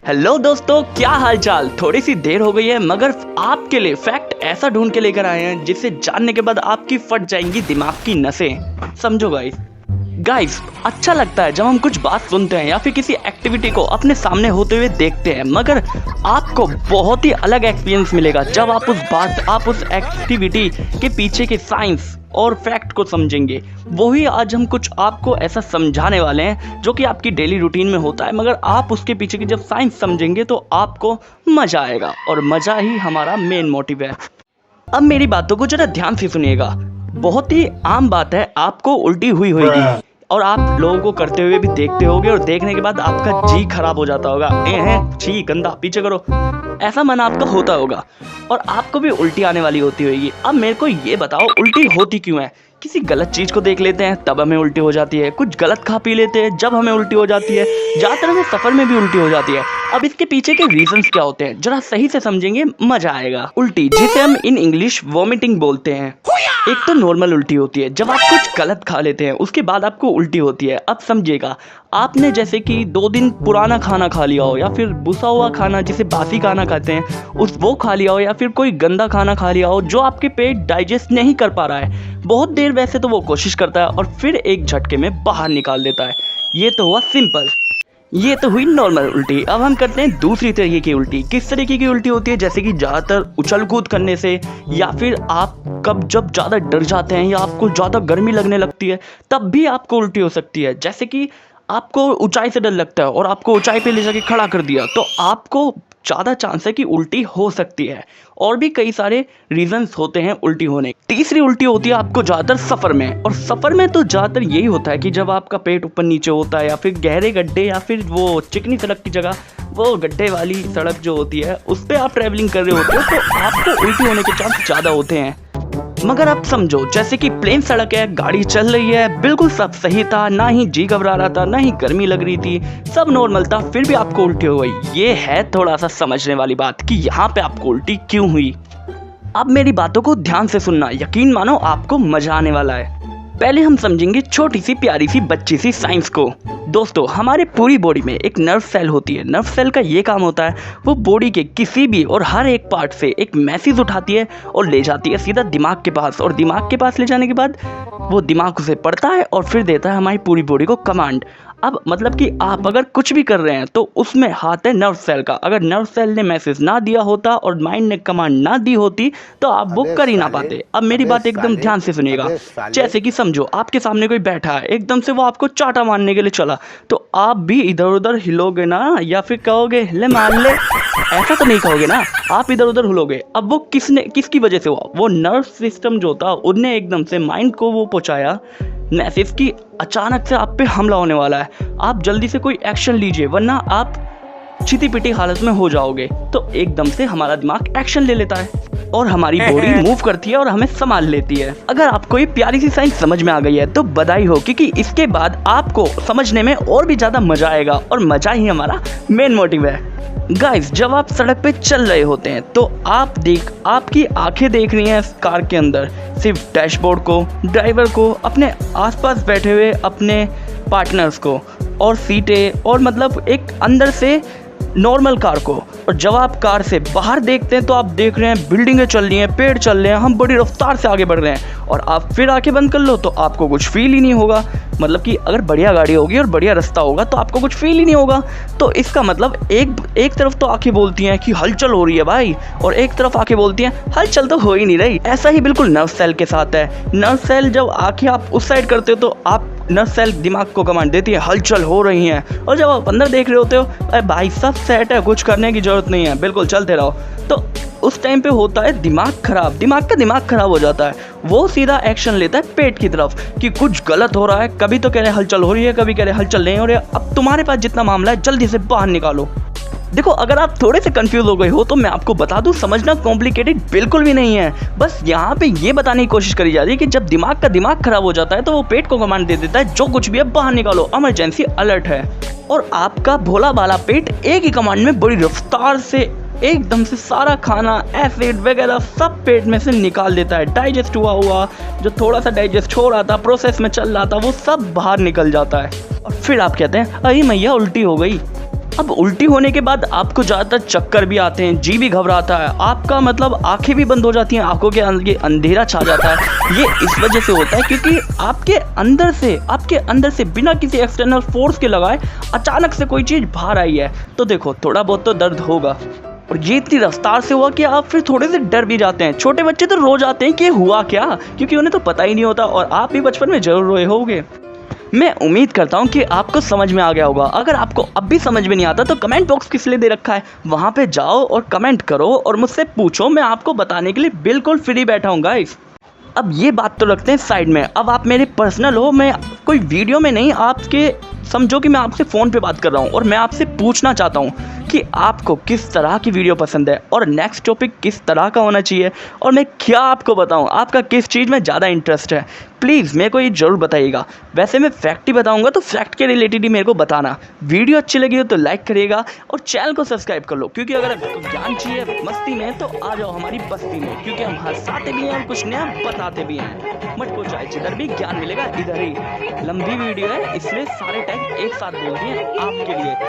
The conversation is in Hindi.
हेलो दोस्तों, क्या हाल चाल। थोड़ी सी देर हो गई है मगर आपके लिए फैक्ट ऐसा ढूंढ के लेकर आए हैं जिसे जानने के बाद आपकी फट जाएंगी दिमाग की नसें। समझो गाइस अच्छा लगता है जब हम कुछ बात सुनते हैं या फिर किसी एक्टिविटी को अपने सामने होते हुए देखते हैं, मगर आपको बहुत ही अलग एक्सपीरियंस मिलेगा जब आप उस एक्टिविटी के पीछे के साइंस और फैक्ट को समझेंगे। वही आज हम कुछ आपको ऐसा समझाने वाले हैं जो कि आपकी डेली रूटीन में होता है, मगर आप उसके पीछे की जब साइंस समझेंगे तो आपको मज़ा आएगा और मज़ा ही हमारा मेन मोटिव है। अब मेरी बातों को जरा ध्यान से सुनिएगा। बहुत ही आम बात है, आपको उल्टी हुई होगी और आप लोगों को करते हुए भी देखते होगे और देखने के बाद आपका जी खराब हो जाता होगा। छी गंदा, पीछे करो, ऐसा मन आपका होता होगा और आपको भी उल्टी आने वाली होती होगी। अब मेरे को ये बताओ, उल्टी होती क्यों है? किसी गलत चीज़ को देख लेते हैं तब हमें उल्टी हो जाती है, कुछ गलत खा पी लेते हैं जब हमें उल्टी हो जाती है, ज़्यादातर हमें सफ़र में भी उल्टी हो जाती है। अब इसके पीछे के रीजंस क्या होते हैं जरा सही से समझेंगे, मज़ा आएगा। उल्टी, जिसे हम इन इंग्लिश वॉमिटिंग बोलते हैं, एक तो नॉर्मल उल्टी होती है जब आप कुछ गलत खा लेते हैं उसके बाद आपको उल्टी होती है। अब समझिएगा, आपने जैसे कि 2 दिन पुराना खाना खा लिया हो या फिर बुसा हुआ खाना जिसे बासी खाना कहते हैं वो खा लिया हो, या फिर कोई गंदा खाना खा लिया हो जो आपके पेट डाइजेस्ट नहीं कर पा रहा है। बहुत देर वैसे तो वो कोशिश करता है और फिर एक झटके में बाहर निकाल देता है। ये तो हुआ सिंपल, ये तो हुई नॉर्मल उल्टी। अब हम करते हैं दूसरी तरीके की उल्टी। किस तरीके की उल्टी होती है? जैसे कि ज़्यादातर उछल कूद करने से, या फिर आप जब ज़्यादा डर जाते हैं या आपको ज़्यादा गर्मी लगने लगती है तब भी आपको उल्टी हो सकती है। जैसे कि आपको ऊंचाई से डर लगता है और आपको ऊंचाई पे ले जाके खड़ा कर दिया तो आपको ज़्यादा चांस है कि उल्टी हो सकती है। और भी कई सारे रीजंस होते हैं उल्टी होने। तीसरी उल्टी होती है आपको ज़्यादातर सफ़र में, और सफ़र में तो ज़्यादातर यही होता है कि जब आपका पेट ऊपर नीचे होता है या फिर गहरे गड्ढे या फिर वो चिकनी सड़क की जगह वो गड्ढे वाली सड़क जो होती है उस पर आप ट्रैवलिंग कर रहे होते हो तो आपको उल्टी होने के चांस ज़्यादा होते हैं। मगर आप समझो, जैसे कि प्लेन सड़क है, गाड़ी चल रही है, बिल्कुल सब सही था, ना ही जी घबरा रहा था, ना ही गर्मी लग रही थी, सब नॉर्मल था, फिर भी आपको उल्टी हो गई। ये है थोड़ा सा समझने वाली बात कि यहाँ पे आपको उल्टी क्यों हुई। अब मेरी बातों को ध्यान से सुनना, यकीन मानो आपको मजा आने वाला है। पहले हम समझेंगे छोटी सी प्यारी सी बच्ची सी साइंस को। दोस्तों, हमारे पूरी बॉडी में एक नर्व सेल होती है। नर्व सेल का ये काम होता है, वो बॉडी के किसी भी और हर एक पार्ट से एक मैसेज उठाती है और ले जाती है सीधा दिमाग के पास, और दिमाग के पास ले जाने के बाद वो दिमाग उसे पढ़ता है और फिर देता है हमारी पूरी बॉडी को कमांड। अब मतलब कि आप अगर कुछ भी कर रहे हैं तो उसमें हाथ है नर्व सेल का। अगर नर्व सेल ने मैसेज ना दिया होता और माइंड ने कमांड ना दी होती तो आप वो कर ही ना पाते। अब मेरी बात एकदम ध्यान से सुनिएगा। जैसे कि समझो, आपके सामने कोई बैठा है, एकदम से वो आपको चाटा मारने के लिए चला तो आप भी इधर उधर हिलोगे ना, या फिर कहोगे ले मार ले, ऐसा तो नहीं कहोगे ना, आप इधर उधर हिलोगे। अब वो किसकी वजह से हुआ? वो नर्व सिस्टम जो था उनने एकदम से माइंड को वो पहुंचाया मैसेज की अचानक से आप पे हमला होने वाला है, आप जल्दी से कोई एक्शन लीजिए वरना आप छिती पिटी हालत में हो जाओगे। तो एकदम से हमारा दिमाग एक्शन ले लेता है और हमारी बॉडी मूव करती है और हमें संभाल लेती है। अगर आपको ये प्यारी सी साइंस समझ में आ गई है तो बधाई हो, क्योंकि इसके बाद आपको समझने में और भी ज़्यादा मज़ा आएगा और मज़ा ही हमारा मेन मोटिव है। गाइस, जब आप सड़क पे चल रहे होते हैं तो आपकी आंखें देख रही हैं कार के अंदर सिर्फ डैशबोर्ड को, ड्राइवर को, अपने आसपास बैठे हुए अपने पार्टनर्स को और सीटें, और मतलब एक अंदर से नॉर्मल कार को। और जब आप कार से बाहर देखते हैं तो आप देख रहे हैं बिल्डिंगें चल रही हैं, पेड़ चल रहे हैं, हम बड़ी रफ्तार से आगे बढ़ रहे हैं, और आप फिर आंखें बंद कर लो तो आपको कुछ फील ही नहीं होगा। मतलब कि अगर बढ़िया गाड़ी होगी और बढ़िया रास्ता होगा तो आपको कुछ फील ही नहीं होगा। तो इसका मतलब एक तरफ तो आंखें बोलती हैं कि हलचल हो रही है भाई, और एक तरफ आंखें बोलती हैं हलचल तो हो ही नहीं रही। ऐसा ही बिल्कुल नर्व सेल के साथ है। नर्व सेल जब आंखें आप उस साइड करते हो तो आप नर्व सेल दिमाग को कमांड देती है हलचल हो रही हैं, और जब आप अंदर देख रहे होते हो अरे भाई सब सेट है, कुछ करने की जरूरत नहीं है, बिल्कुल चलते रहो, तो उस टाइम पे होता है दिमाग खराब। दिमाग खराब हो जाता है, वो सीधा एक्शन लेता है पेट की तरफ कि कुछ गलत हो रहा है। कभी तो कह रहे हलचल हो रही है, कभी कह रहे हलचल नहीं हो रही है। अब तुम्हारे पास जितना मामला है जल्दी से बाहर निकालो। देखो, अगर आप थोड़े से कंफ्यूज हो गए हो तो मैं आपको बता दूं, समझना कॉम्प्लिकेटेड बिल्कुल भी नहीं है। बस यहाँ पे ये बताने की कोशिश करी जा रही है कि जब दिमाग खराब हो जाता है तो वो पेट को कमांड दे देता है जो कुछ भी है बाहर निकालो, इमरजेंसी अलर्ट है। और आपका भोला भाला पेट एक ही कमांड में बड़ी रफ्तार से एकदम से सारा खाना, एसिड वगैरह सब पेट में से निकाल देता है। डाइजेस्ट हुआ जो थोड़ा सा डाइजेस्ट हो रहा था, प्रोसेस में चल रहा था, वो सब बाहर निकल जाता है। और फिर आप कहते हैं अरे मैया उल्टी हो गई। अब उल्टी होने के बाद आपको ज़्यादातर चक्कर भी आते हैं, जी भी घबराता है, आपका मतलब आंखें भी बंद हो जाती हैं, आंखों के अंदर अंधेरा छा जाता है। ये इस वजह से होता है क्योंकि आपके अंदर से बिना किसी एक्सटर्नल फोर्स के लगाए अचानक से कोई चीज़ बाहर आई है। तो देखो थोड़ा बहुत तो दर्द होगा, और ये इतनी रफ्तार से हुआ कि आप फिर थोड़े से डर भी जाते हैं। छोटे बच्चे तो रो जाते हैं कि हुआ क्या, क्योंकि उन्हें तो पता ही नहीं होता, और आप भी बचपन में जरूर रोए होंगे। मैं उम्मीद करता हूँ कि आपको समझ में आ गया होगा। अगर आपको अब भी समझ में नहीं आता तो कमेंट बॉक्स किस लिए दे रखा है, वहाँ पे जाओ और कमेंट करो और मुझसे पूछो, मैं आपको बताने के लिए बिल्कुल फ्री बैठा हूँ गाइस। अब ये बात तो रखते हैं साइड में, अब आप मेरे पर्सनल हो, मैं कोई वीडियो में नहीं, आपके समझो कि मैं आपसे फ़ोन पे बात कर रहा हूँ और मैं आपसे पूछना चाहता हूँ कि आपको किस तरह की वीडियो पसंद है और नेक्स्ट टॉपिक किस तरह का होना चाहिए, और मैं क्या आपको बताऊँ, आपका किस चीज़ में ज़्यादा इंटरेस्ट है। प्लीज़ मेरे को ये ज़रूर बताइएगा। वैसे मैं फैक्ट ही बताऊँगा तो फैक्ट के रिलेटेड ही मेरे को बताना। वीडियो अच्छी लगी हो तो लाइक करिएगा और चैनल को सब्सक्राइब कर लो, क्योंकि अगर आपको ज्ञान चाहिए मस्ती में तो आ जाओ हमारी बस्ती में, क्योंकि हम हंसाते भी हैं और कुछ नया बताते भी हैं। मटको चाय जिधर भी ज्ञान मिलेगा इधर ही। लंबी वीडियो है इसलिए सारे टैग एक साथ बोल दिए आपके लिए।